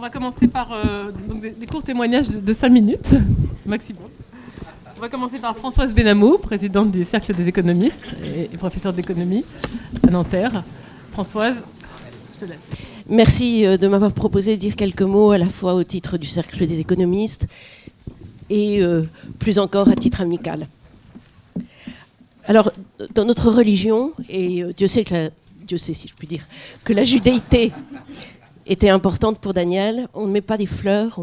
On va commencer par donc des courts témoignages de 5 minutes, maximum. On va commencer par Françoise Benamou, présidente du Cercle des économistes et professeure d'économie à Nanterre. Françoise, je te laisse. Merci de m'avoir proposé de dire quelques mots à la fois au titre du Cercle des économistes et plus encore à titre amical. Alors, dans notre religion, et Dieu sait si je puis dire, que la judéité était importante pour Daniel, on ne met pas des fleurs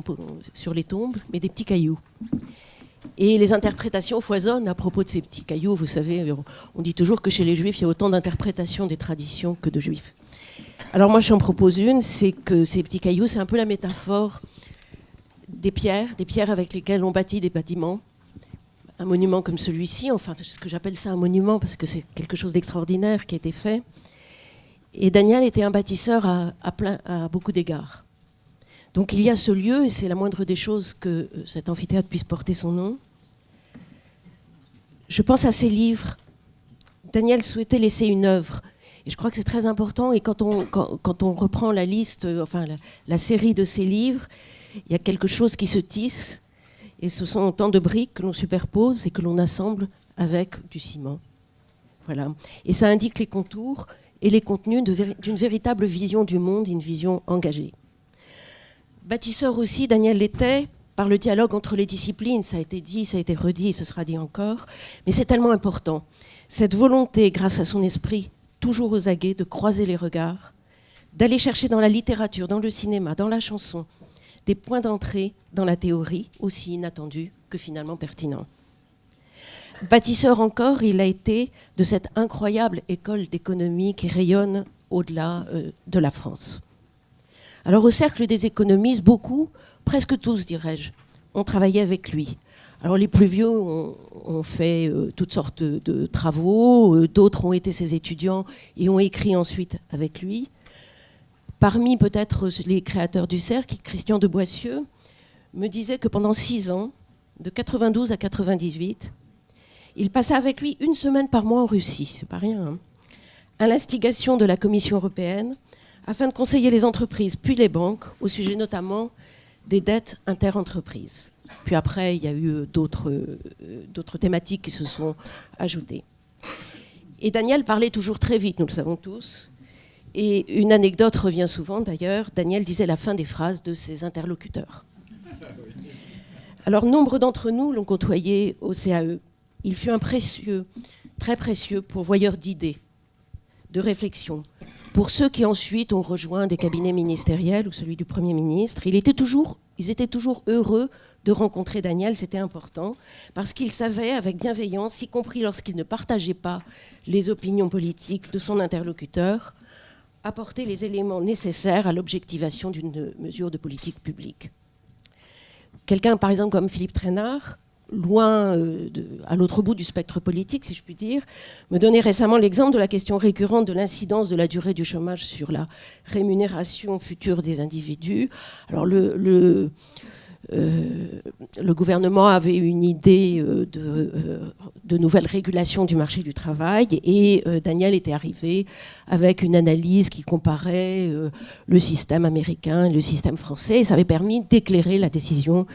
sur les tombes, mais des petits cailloux. Et les interprétations foisonnent à propos de ces petits cailloux. Vous savez, on dit toujours que chez les Juifs, il y a autant d'interprétations des traditions que de Juifs. Alors moi, j'en propose une, c'est que ces petits cailloux, c'est un peu la métaphore des pierres avec lesquelles on bâtit des bâtiments. Un monument comme celui-ci, enfin, ce que j'appelle ça un monument, parce que c'est quelque chose d'extraordinaire qui a été fait. Et Daniel était un bâtisseur à beaucoup d'égards. Donc il y a ce lieu, et c'est la moindre des choses que cet amphithéâtre puisse porter son nom. Je pense à ses livres. Daniel souhaitait laisser une œuvre. Et je crois que c'est très important. Et quand on reprend la liste, la série de ses livres, il y a quelque chose qui se tisse. Et ce sont autant de briques que l'on superpose et que l'on assemble avec du ciment. Voilà. Et ça indique les contours et les contenus d'une véritable vision du monde, une vision engagée. Bâtisseur aussi, Daniel l'était par le dialogue entre les disciplines. Ça a été dit, ça a été redit, ce sera dit encore. Mais c'est tellement important. Cette volonté, grâce à son esprit, toujours aux aguets, de croiser les regards, d'aller chercher dans la littérature, dans le cinéma, dans la chanson, des points d'entrée dans la théorie, aussi inattendus que finalement pertinents. Bâtisseur encore, il a été de cette incroyable école d'économie qui rayonne au-delà de la France. Alors au Cercle des économistes, beaucoup, presque tous dirais-je, ont travaillé avec lui. Alors les plus vieux ont fait toutes sortes de travaux, d'autres ont été ses étudiants et ont écrit ensuite avec lui. Parmi peut-être les créateurs du Cercle, Christian de Boissieu me disait que pendant 6 ans, de 92 à 98, il passait avec lui 1 semaine par mois en Russie, c'est pas rien, hein, à l'instigation de la Commission européenne, afin de conseiller les entreprises puis les banques au sujet notamment des dettes interentreprises. Puis après, il y a eu d'autres thématiques qui se sont ajoutées. Et Daniel parlait toujours très vite, nous le savons tous. Et une anecdote revient souvent d'ailleurs. Daniel disait la fin des phrases de ses interlocuteurs. Alors, nombre d'entre nous l'ont côtoyé au CAE. Il fut un précieux, très précieux pourvoyeur d'idées, de réflexions. Pour ceux qui ensuite ont rejoint des cabinets ministériels ou celui du Premier ministre, ils étaient toujours heureux de rencontrer Daniel, c'était important, parce qu'ils savaient avec bienveillance, y compris lorsqu'ils ne partageaient pas les opinions politiques de son interlocuteur, apporter les éléments nécessaires à l'objectivation d'une mesure de politique publique. Quelqu'un, par exemple, comme Philippe Trainard, loin à l'autre bout du spectre politique, si je puis dire, me donnait récemment l'exemple de la question récurrente de l'incidence de la durée du chômage sur la rémunération future des individus. Alors le gouvernement avait une idée de nouvelle régulation du marché du travail et Daniel était arrivé avec une analyse qui comparait le système américain et le système français et ça avait permis d'éclairer la décision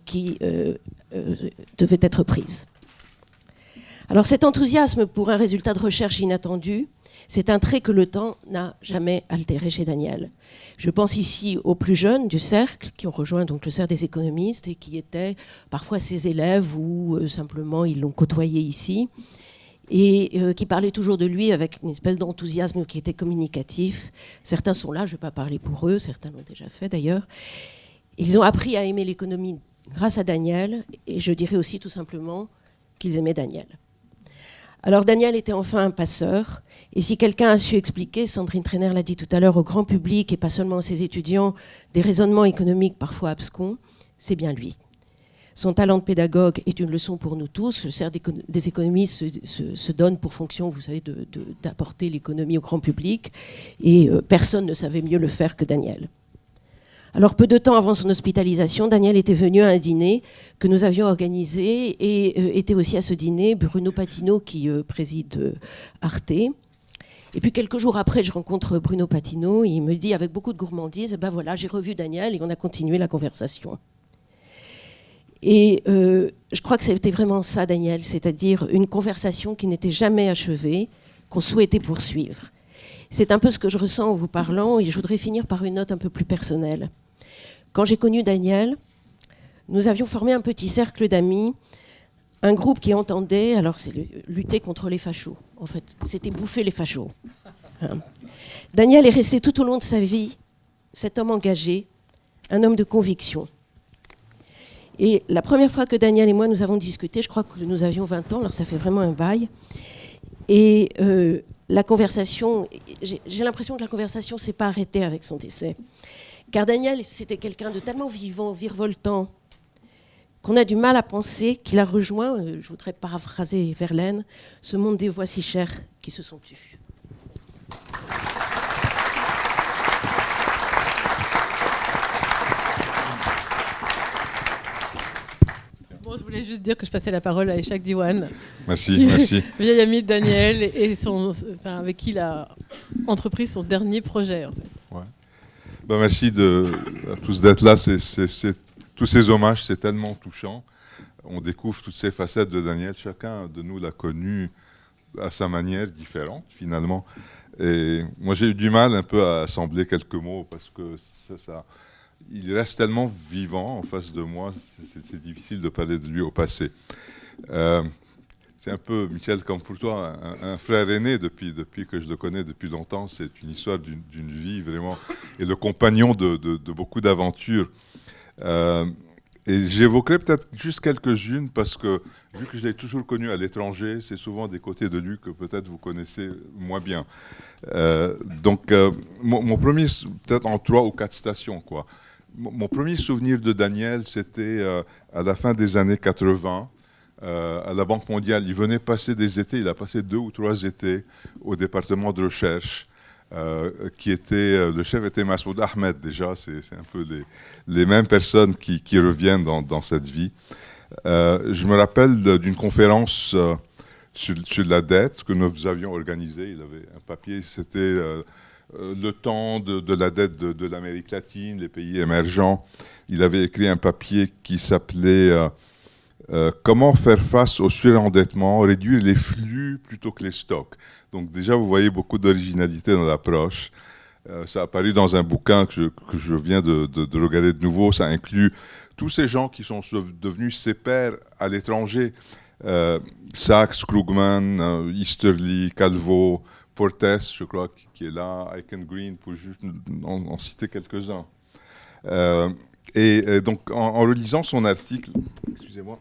qui devait être prise. Alors cet enthousiasme pour un résultat de recherche inattendu, c'est un trait que le temps n'a jamais altéré chez Daniel. Je pense ici aux plus jeunes du Cercle, qui ont rejoint donc le Cercle des économistes et qui étaient parfois ses élèves ou simplement ils l'ont côtoyé ici, et qui parlaient toujours de lui avec une espèce d'enthousiasme qui était communicatif. Certains sont là, je ne vais pas parler pour eux, certains l'ont déjà fait d'ailleurs. Ils ont appris à aimer l'économie grâce à Daniel, et je dirais aussi tout simplement qu'ils aimaient Daniel. Alors Daniel était enfin un passeur, et si quelqu'un a su expliquer, Sandrine Trainard l'a dit tout à l'heure, au grand public et pas seulement à ses étudiants, des raisonnements économiques parfois abscons, c'est bien lui. Son talent de pédagogue est une leçon pour nous tous. Le Cercle des économistes se donne pour fonction, vous savez, d'apporter l'économie au grand public, et personne ne savait mieux le faire que Daniel. Alors, peu de temps avant son hospitalisation, Daniel était venu à un dîner que nous avions organisé et était aussi à ce dîner Bruno Patino qui préside Arte. Et puis quelques jours après, je rencontre Bruno Patino, et il me dit avec beaucoup de gourmandise, ben voilà, j'ai revu Daniel, et on a continué la conversation. Et je crois que c'était vraiment ça, Daniel, c'est-à-dire une conversation qui n'était jamais achevée, qu'on souhaitait poursuivre. C'est un peu ce que je ressens en vous parlant, et je voudrais finir par une note un peu plus personnelle. Quand j'ai connu Daniel, nous avions formé un petit cercle d'amis, un groupe qui entendait, alors c'est lutter contre les fachos, en fait, c'était bouffer les fachos. Daniel est resté tout au long de sa vie cet homme engagé, un homme de conviction. Et la première fois que Daniel et moi nous avons discuté, je crois que nous avions 20 ans, alors ça fait vraiment un bail, et la conversation, j'ai l'impression que la conversation ne s'est pas arrêtée avec son décès. Car Daniel, c'était quelqu'un de tellement vivant, virevoltant, qu'on a du mal à penser qu'il a rejoint, je voudrais paraphraser Verlaine, ce monde des voix si chères qui se sont tues. Bon, je voulais juste dire que je passais la parole à Eshak Diwan. Merci, merci. Vieil ami de Daniel et avec qui il a entrepris son dernier projet. En fait. Ouais. Ben, merci à tous d'être là. Tous ces hommages, c'est tellement touchant. On découvre toutes ces facettes de Daniel. Chacun de nous l'a connu à sa manière différente, finalement. Et moi, j'ai eu du mal un peu à assembler quelques mots parce que il reste tellement vivant en face de moi, c'est difficile de parler de lui au passé. C'est un peu, Michel, comme pour toi, un frère aîné depuis que je le connais depuis longtemps. C'est une histoire d'une vie vraiment, et le compagnon de beaucoup d'aventures. Et j'évoquerai peut-être juste quelques-unes parce que, vu que je l'ai toujours connu à l'étranger, c'est souvent des côtés de lui que peut-être vous connaissez moins bien. Donc, mon premier, peut-être en 3 ou 4 stations, quoi. Mon premier souvenir de Daniel, c'était à la fin des années 80, à la Banque mondiale. Il venait passer des étés, il a passé 2 ou 3 étés au département de recherche. Le chef était Massoud Ahmed déjà, c'est un peu les mêmes personnes qui reviennent dans cette vie. Je me rappelle d'une conférence sur la dette que nous avions organisée. Il avait un papier, c'était le temps de la dette de l'Amérique latine, les pays émergents. Il avait écrit un papier qui s'appelait comment faire face au surendettement, réduire les flux plutôt que les stocks. Donc déjà, vous voyez beaucoup d'originalité dans l'approche. Ça a apparu dans un bouquin que je viens de regarder de nouveau. Ça inclut tous ces gens qui sont devenus ses pairs à l'étranger. Sachs, Krugman, Easterly, Calvo, Portes, je crois, qui est là, Aiken Green, pour juste en citer quelques-uns. Et donc, en relisant son article, excusez-moi,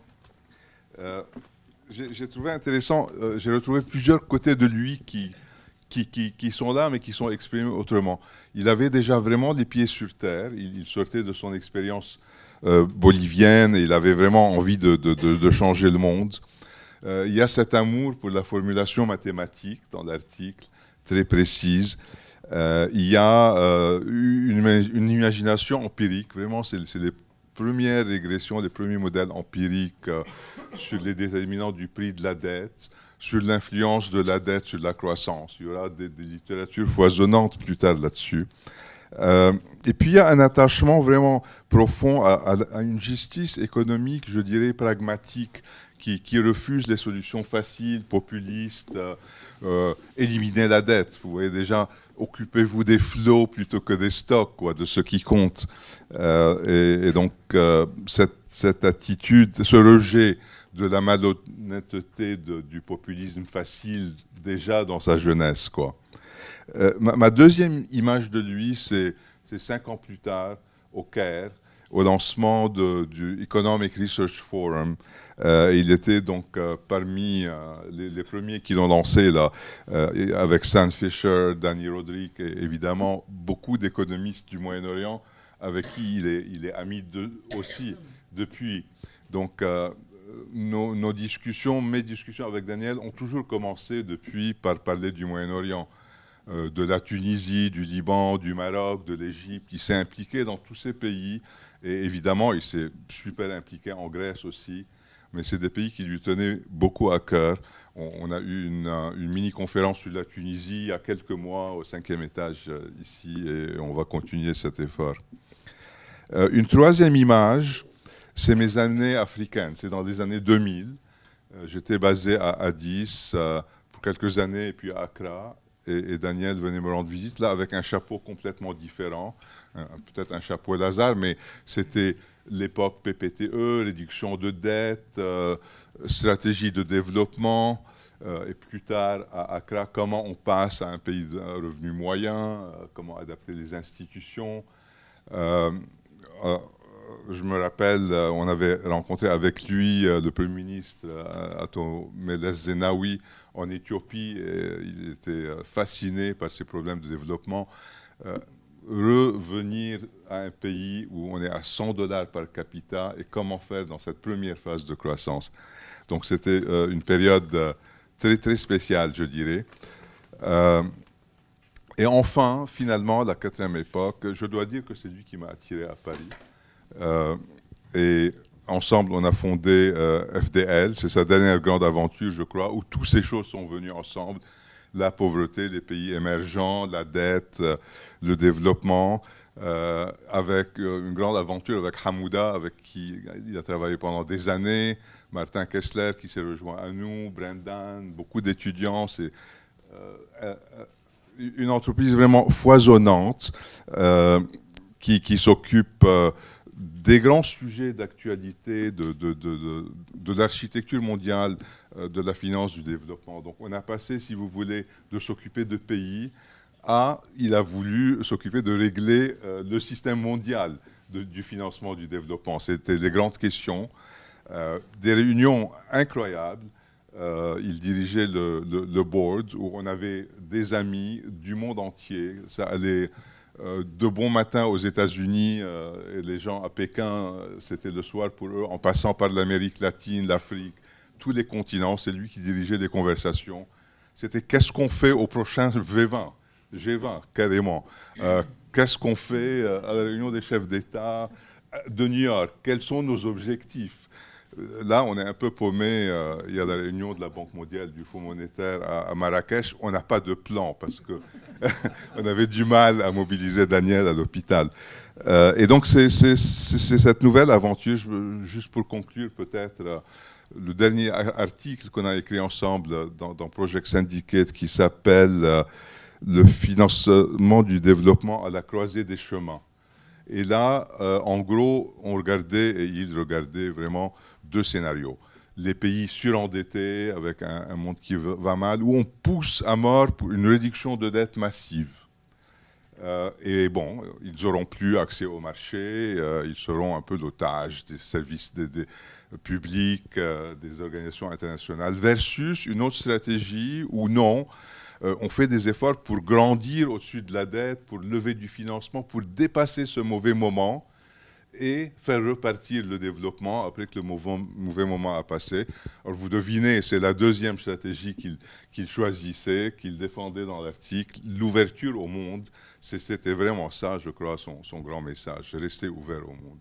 j'ai trouvé intéressant, j'ai retrouvé plusieurs côtés de lui qui sont là, mais qui sont exprimés autrement. Il avait déjà vraiment les pieds sur terre, il sortait de son expérience bolivienne, et il avait vraiment envie de changer le monde. Il y a cet amour pour la formulation mathématique dans l'article, très précise. Il y a une imagination empirique, vraiment, c'est les premières régressions, les premiers modèles empiriques sur les déterminants du prix de la dette, sur l'influence de la dette sur la croissance. Il y aura des littératures foisonnantes plus tard là-dessus. Et puis il y a un attachement vraiment profond à une justice économique, je dirais pragmatique, qui refuse les solutions faciles, populistes, éliminer la dette. Vous voyez déjà, occupez-vous des flots plutôt que des stocks, quoi, de ce qui compte. Et donc cette attitude, ce rejet de la malhonnêteté du populisme facile déjà dans sa jeunesse, quoi. Ma deuxième image de lui, c'est 5 ans plus tard, au Caire, au lancement du Economic Research Forum. Il était donc parmi les premiers qui l'ont lancé, là, avec Stan Fisher, Danny Rodrik, et évidemment beaucoup d'économistes du Moyen-Orient avec qui il est ami aussi depuis. Donc mes discussions avec Daniel ont toujours commencé depuis par parler du Moyen-Orient. De la Tunisie, du Liban, du Maroc, de l'Égypte. Il s'est impliqué dans tous ces pays et évidemment il s'est super impliqué en Grèce aussi. mais c'est des pays qui lui tenaient beaucoup à cœur. On a eu une mini-conférence sur la Tunisie il y a quelques mois au 5e étage ici, et on va continuer cet effort. Une troisième image, c'est mes années africaines. C'est dans les années 2000. J'étais basé à Addis pour quelques années, et puis à Accra. Et Daniel venait me rendre visite, là, avec un chapeau complètement différent. Peut-être un chapeau d'hasard, mais c'était l'époque PPTE, réduction de dette, stratégie de développement, et plus tard à Accra, comment on passe à un pays de revenu moyen, comment adapter les institutions. Je me rappelle, on avait rencontré avec lui le Premier ministre Ato Meles Zenawi en Éthiopie, et il était fasciné par ces problèmes de développement. Revenir à un pays où on est à $100 par capita, et comment faire dans cette première phase de croissance. Donc c'était une période très, très spéciale, je dirais. Et enfin, finalement, la quatrième époque, je dois dire que c'est lui qui m'a attiré à Paris. Et ensemble, on a fondé FDL. C'est sa dernière grande aventure, je crois, où toutes ces choses sont venues ensemble. La pauvreté, les pays émergents, la dette, le développement, avec une grande aventure avec Hamouda, avec qui il a travaillé pendant des années, Martin Kessler qui s'est rejoint à nous, Brendan, beaucoup d'étudiants. C'est une entreprise vraiment foisonnante qui s'occupe des grands sujets d'actualité de l'architecture mondiale, de la finance, du développement. Donc on a passé, si vous voulez, de s'occuper de pays à, il a voulu s'occuper de régler le système mondial du financement du développement. C'était les grandes questions, des réunions incroyables. Il dirigeait le board où on avait des amis du monde entier. Ça allait de bon matin aux États-Unis, et les gens à Pékin, c'était le soir pour eux, en passant par l'Amérique latine, l'Afrique, tous les continents. C'est lui qui dirigeait les conversations. C'était qu'est-ce qu'on fait au prochain G20, carrément. Qu'est-ce qu'on fait à la réunion des chefs d'État de New York? Quels sont nos objectifs? Là, on est un peu paumé. Il y a la réunion de la Banque mondiale, du Fonds monétaire à Marrakech. On n'a pas de plan parce qu'on avait du mal à mobiliser Daniel à l'hôpital. Et donc, c'est cette nouvelle aventure. Juste pour conclure, peut-être, le dernier article qu'on a écrit ensemble dans Project Syndicate qui s'appelle le financement du développement à la croisée des chemins. Et là, en gros, on regardait, et il regardait vraiment deux scénarios. Les pays surendettés, avec un monde qui va mal, où on pousse à mort pour une réduction de dette massive. Et bon, ils n'auront plus accès au marché, ils seront un peu l'otage des services publics, des organisations internationales, versus une autre stratégie où non, on fait des efforts pour grandir au-dessus de la dette, pour lever du financement, pour dépasser ce mauvais moment et faire repartir le développement après que le mauvais moment a passé. Alors vous devinez, c'est la deuxième stratégie qu'il choisissait, qu'il défendait dans l'article, l'ouverture au monde. C'était vraiment ça, je crois, son grand message, rester ouvert au monde.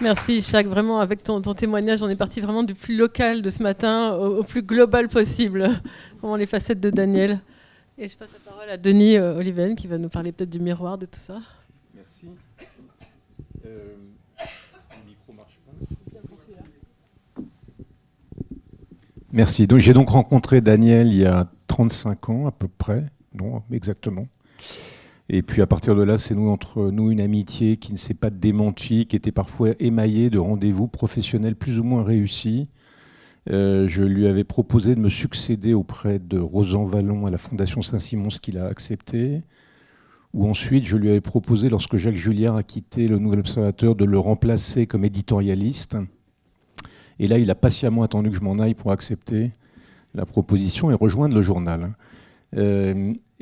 Merci Jacques, vraiment avec ton témoignage, on est parti vraiment du plus local de ce matin au plus global possible, vraiment les facettes de Daniel. Et je passe la parole à Denis Oliven qui va nous parler peut-être du miroir de tout ça. Merci. Le micro marche pas. Merci. Donc, j'ai donc rencontré Daniel il y a 35 ans à peu près, non exactement. Et puis à partir de là, c'est entre nous une amitié qui ne s'est pas démentie, qui était parfois émaillée de rendez-vous professionnels plus ou moins réussis. Je lui avais proposé de me succéder auprès de Rosan Vallon à la Fondation Saint-Simon, ce qu'il a accepté. Ou ensuite, je lui avais proposé, lorsque Jacques Julliard a quitté le Nouvel Observateur, de le remplacer comme éditorialiste. Et là, il a patiemment attendu que je m'en aille pour accepter la proposition et rejoindre le journal.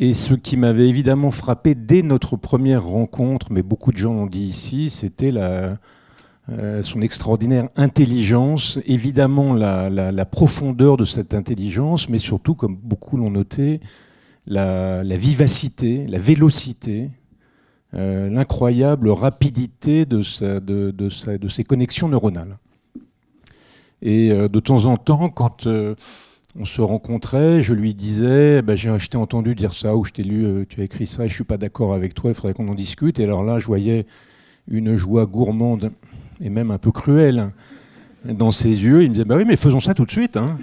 Et ce qui m'avait évidemment frappé dès notre première rencontre, mais beaucoup de gens l'ont dit ici, c'était son extraordinaire intelligence, évidemment la profondeur de cette intelligence, mais surtout, comme beaucoup l'ont noté, la vivacité, la vélocité l'incroyable rapidité de ses connexions neuronales. Et de temps en temps, quand on se rencontrait, je lui disais je t'ai entendu dire ça, ou je t'ai lu, tu as écrit ça, et je ne suis pas d'accord avec toi, il faudrait qu'on en discute. Et alors là, je voyais une joie gourmande et même un peu cruelle dans ses yeux. Il me disait oui, mais faisons ça tout de suite, hein,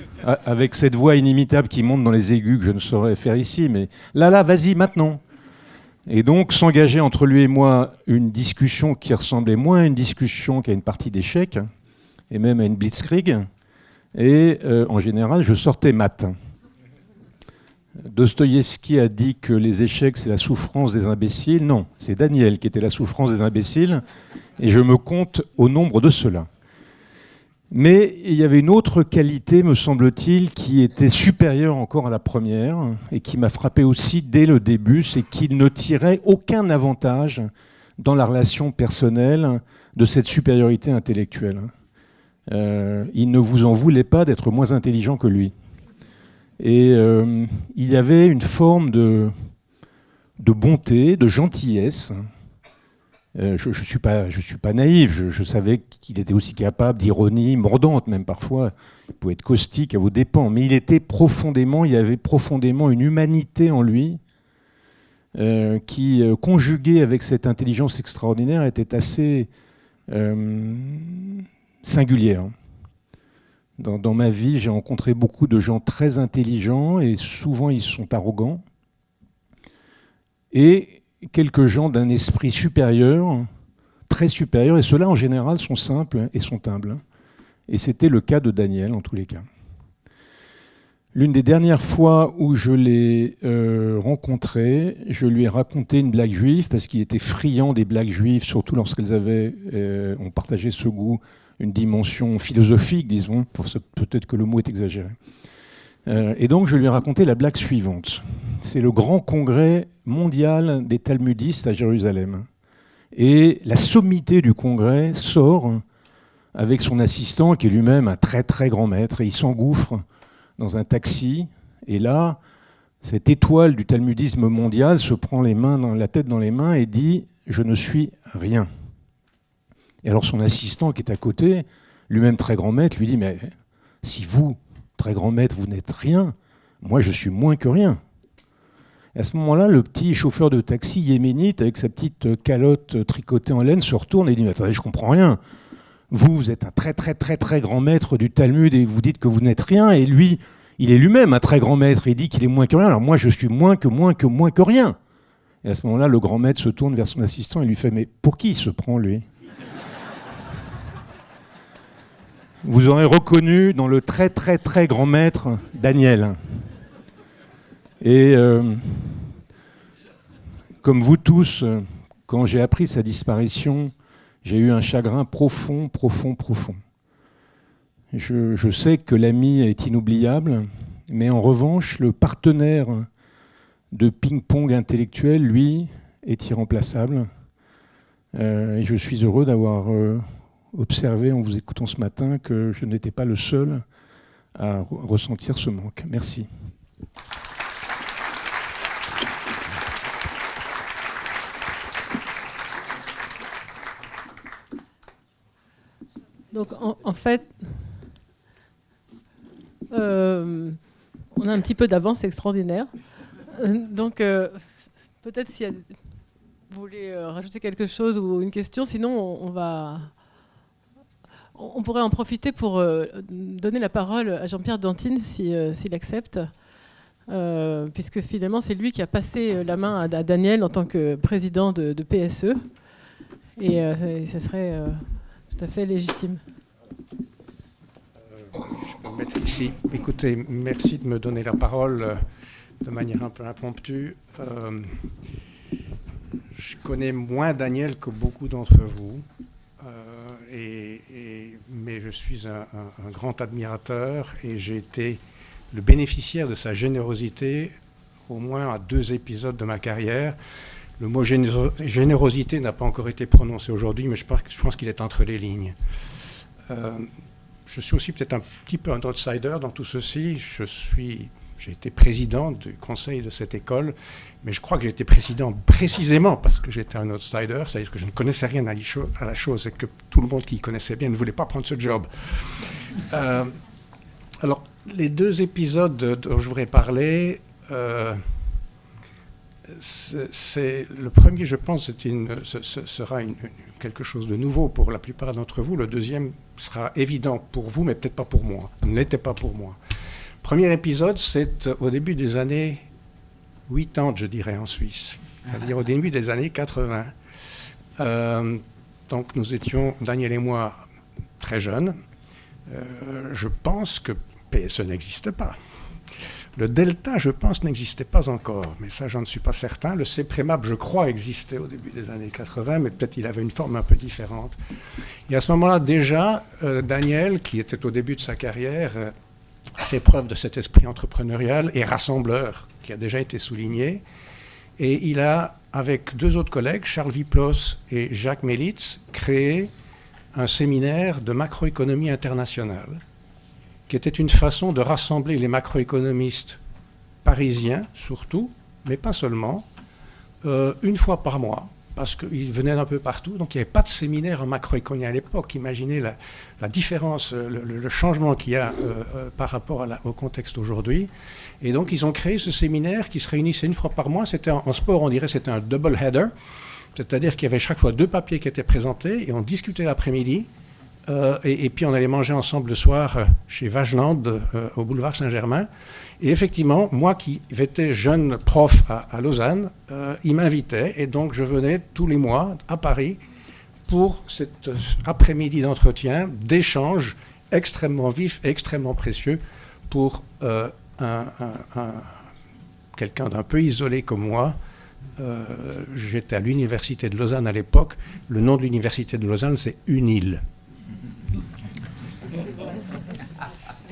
avec cette voix inimitable qui monte dans les aigus que je ne saurais faire ici. Mais là, vas-y, maintenant. Et donc, s'engager entre lui et moi une discussion qui ressemblait moins à une discussion qu'à une partie d'échecs, et même à une blitzkrieg. Et en général, je sortais mat. Dostoïevski a dit que les échecs, c'est la souffrance des imbéciles. Non, c'est Daniel qui était la souffrance des imbéciles, et je me compte au nombre de ceux-là. Mais il y avait une autre qualité, me semble-t-il, qui était supérieure encore à la première, et qui m'a frappé aussi dès le début, c'est qu'il ne tirait aucun avantage dans la relation personnelle de cette supériorité intellectuelle. Il ne vous en voulait pas d'être moins intelligent que lui. Et il y avait une forme de bonté, de gentillesse. Je ne suis pas naïf, je savais qu'il était aussi capable d'ironie mordante, même parfois. Il pouvait être caustique à vos dépens, mais il y avait profondément une humanité en lui qui, conjuguée avec cette intelligence extraordinaire, était assez singulière. Dans ma vie, j'ai rencontré beaucoup de gens très intelligents et souvent ils sont arrogants. Et quelques gens d'un esprit supérieur, très supérieur, et ceux-là en général sont simples et sont humbles. Et c'était le cas de Daniel en tous les cas. L'une des dernières fois où je l'ai rencontré, je lui ai raconté une blague juive, parce qu'il était friand des blagues juives, surtout lorsqu'elles ont partagé ce goût, une dimension philosophique, disons, peut-être que le mot est exagéré. Et donc je lui ai raconté la blague suivante. C'est le grand congrès mondial des talmudistes à Jérusalem. Et la sommité du congrès sort avec son assistant, qui est lui-même un très très grand maître, et il s'engouffre dans un taxi. Et là, cette étoile du talmudisme mondial se prend la tête dans les mains et dit « Je ne suis rien ». Et alors son assistant qui est à côté, lui-même très grand maître, lui dit « Mais si vous, très grand maître, vous n'êtes rien, moi je suis moins que rien ». Et à ce moment-là, le petit chauffeur de taxi yéménite, avec sa petite calotte tricotée en laine, se retourne et dit « Mais attendez, je comprends rien. Vous êtes un très très très très grand maître du Talmud et vous dites que vous n'êtes rien, et lui, il est lui-même un très grand maître et il dit qu'il est moins que rien. Alors moi, je suis moins que rien. » Et à ce moment-là, le grand maître se tourne vers son assistant et lui fait « Mais pour qui il se prend, lui ?» Vous aurez reconnu dans le très très très grand maître Daniel. Et comme vous tous, quand j'ai appris sa disparition, j'ai eu un chagrin profond. Je sais que l'ami est inoubliable, mais en revanche, le partenaire de ping-pong intellectuel, lui, est irremplaçable. Et je suis heureux d'avoir observé en vous écoutant ce matin que je n'étais pas le seul à ressentir ce manque. Merci. Donc en fait, on a un petit peu d'avance, c'est extraordinaire. Donc peut-être si vous voulez rajouter quelque chose ou une question, sinon on pourrait en profiter pour donner la parole à Jean-Pierre Dantine s'il accepte, puisque finalement c'est lui qui a passé la main à Daniel en tant que président de PSE, et ça serait tout à fait légitime. Je peux me mettre ici. Écoutez, merci de me donner la parole de manière un peu impromptue. Je connais moins Daniel que beaucoup d'entre vous, mais je suis un grand admirateur et j'ai été le bénéficiaire de sa générosité au moins à 2 épisodes de ma carrière. Le mot générosité n'a pas encore été prononcé aujourd'hui, mais je pense qu'il est entre les lignes. Je suis aussi peut-être un petit peu un outsider dans tout ceci. Je suis J'ai été président du conseil de cette école, mais je crois que j'ai été président précisément parce que j'étais un outsider, c'est-à-dire que je ne connaissais rien à la chose et que tout le monde qui y connaissait bien ne voulait pas prendre ce job. Alors, les deux épisodes dont je voudrais parler, le premier, je pense, sera quelque chose de nouveau pour la plupart d'entre vous. Le deuxième sera évident pour vous, mais peut-être pas pour moi. Il n'était pas pour moi. Premier épisode, c'est au début des années 80, je dirais, en Suisse. C'est-à-dire au début des années 80. Donc nous étions, Daniel et moi, très jeunes. Je pense que PSE n'existe pas. Le Delta, je pense, n'existait pas encore, mais ça, j'en suis pas certain. Le CPREMAP, je crois, existait au début des années 80, mais peut-être il avait une forme un peu différente. Et à ce moment-là, déjà, Daniel, qui était au début de sa carrière, a fait preuve de cet esprit entrepreneurial et rassembleur qui a déjà été souligné. Et il a, avec deux autres collègues, Charles Wiplos et Jacques Melitz, créé un séminaire de macroéconomie internationale, qui était une façon de rassembler les macroéconomistes parisiens, surtout, mais pas seulement, une fois par mois, parce qu'ils venaient d'un peu partout. Donc il n'y avait pas de séminaire en macroéconomie à l'époque. Imaginez la différence, le changement qu'il y a par rapport au contexte aujourd'hui. Et donc ils ont créé ce séminaire qui se réunissait une fois par mois. C'était en sport, on dirait c'était un double header, c'est-à-dire qu'il y avait chaque fois deux papiers qui étaient présentés et on discutait l'après-midi. Et puis on allait manger ensemble le soir chez Vageland, au boulevard Saint-Germain. Et effectivement, moi qui étais jeune prof à Lausanne, il m'invitait et donc je venais tous les mois à Paris pour cet après-midi d'entretien, d'échange extrêmement vif et extrêmement précieux pour quelqu'un d'un peu isolé comme moi. J'étais à l'université de Lausanne à l'époque. Le nom de l'université de Lausanne, c'est UNIL.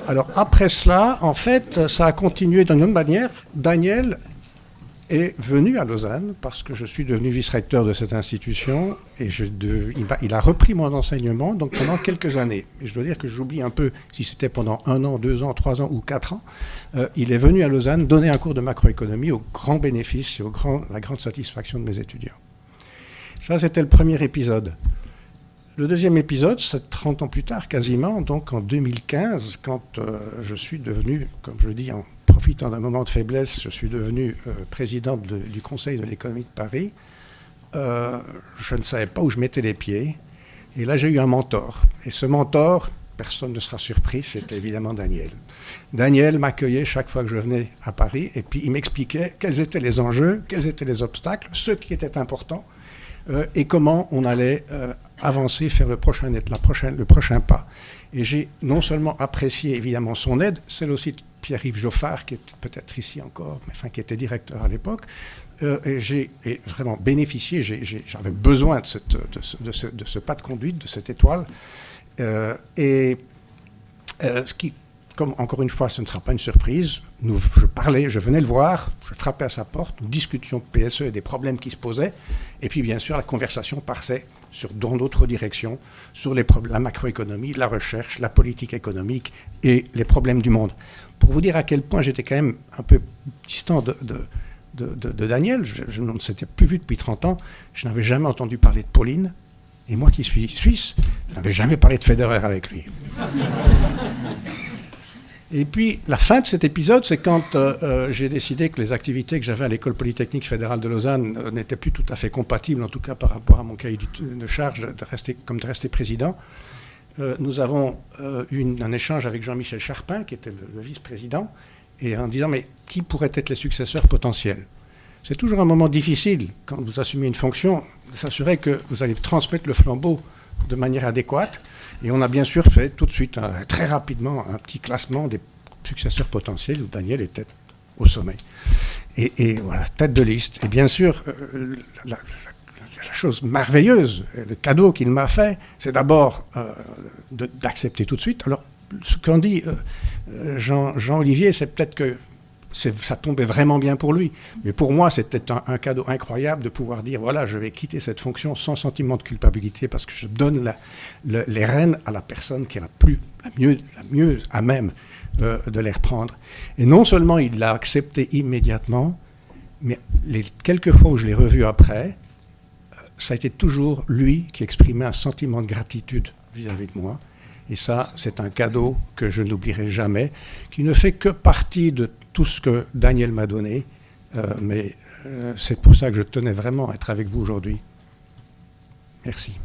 Alors après cela, en fait, ça a continué d'une autre manière. Daniel est venu à Lausanne parce que je suis devenu vice-recteur de cette institution et il a repris mon enseignement donc pendant quelques années. Et je dois dire que j'oublie un peu si c'était pendant 1 an, 2 ans, 3 ans ou 4 ans. Il est venu à Lausanne donner un cours de macroéconomie au grand bénéfice et la grande satisfaction de mes étudiants. Ça, c'était le premier épisode. Le deuxième épisode, c'est 30 ans plus tard, quasiment, donc en 2015, quand je suis devenu, comme je le dis, en profitant d'un moment de faiblesse, je suis devenu président du Conseil de l'économie de Paris. Je ne savais pas où je mettais les pieds. Et là, j'ai eu un mentor. Et ce mentor, personne ne sera surpris, c'était évidemment Daniel. Daniel m'accueillait chaque fois que je venais à Paris, et puis il m'expliquait quels étaient les enjeux, quels étaient les obstacles, ce qui était important, et comment on allait avancer, faire le prochain pas. Et j'ai non seulement apprécié évidemment son aide, celle aussi de Pierre-Yves Joffard, qui est peut-être ici encore, mais enfin qui était directeur à l'époque, et j'ai vraiment bénéficié, j'avais besoin de ce pas de conduite, de cette étoile, ce qui, comme encore une fois, ce ne sera pas une surprise, je venais le voir, je frappais à sa porte, nous discutions de PSE et des problèmes qui se posaient, et puis bien sûr la conversation passait dans d'autres directions, sur la macroéconomie, la recherche, la politique économique et les problèmes du monde. Pour vous dire à quel point j'étais quand même un peu distant de Daniel, je ne s'était plus vu depuis 30 ans, je n'avais jamais entendu parler de Pauline, et moi qui suis suisse, je n'avais jamais parlé de Federer avec lui. Et puis, la fin de cet épisode, c'est quand j'ai décidé que les activités que j'avais à l'École polytechnique fédérale de Lausanne n'étaient plus tout à fait compatibles, en tout cas par rapport à mon cahier de charge de rester président. Nous avons eu un échange avec Jean-Michel Charpin, qui était le vice-président, et en disant, mais qui pourraient être les successeurs potentiels ? C'est toujours un moment difficile, quand vous assumez une fonction, de s'assurer que vous allez transmettre le flambeau de manière adéquate. Et on a bien sûr fait tout de suite, très rapidement, un petit classement des successeurs potentiels où Daniel était au sommet. Et voilà, tête de liste. Et bien sûr, la chose merveilleuse, le cadeau qu'il m'a fait, c'est d'abord d'accepter tout de suite. Alors, ce qu'en dit Jean-Olivier, c'est peut-être que ça tombait vraiment bien pour lui. Mais pour moi, c'était un cadeau incroyable de pouvoir dire, voilà, je vais quitter cette fonction sans sentiment de culpabilité parce que je donne les rênes à la personne qui est la mieux à même de les reprendre. Et non seulement il l'a accepté immédiatement, mais les quelques fois où je l'ai revu après, ça a été toujours lui qui exprimait un sentiment de gratitude vis-à-vis de moi. Et ça, c'est un cadeau que je n'oublierai jamais, qui ne fait que partie de tout ce que Daniel m'a donné. Mais c'est pour ça que je tenais vraiment à être avec vous aujourd'hui. Merci.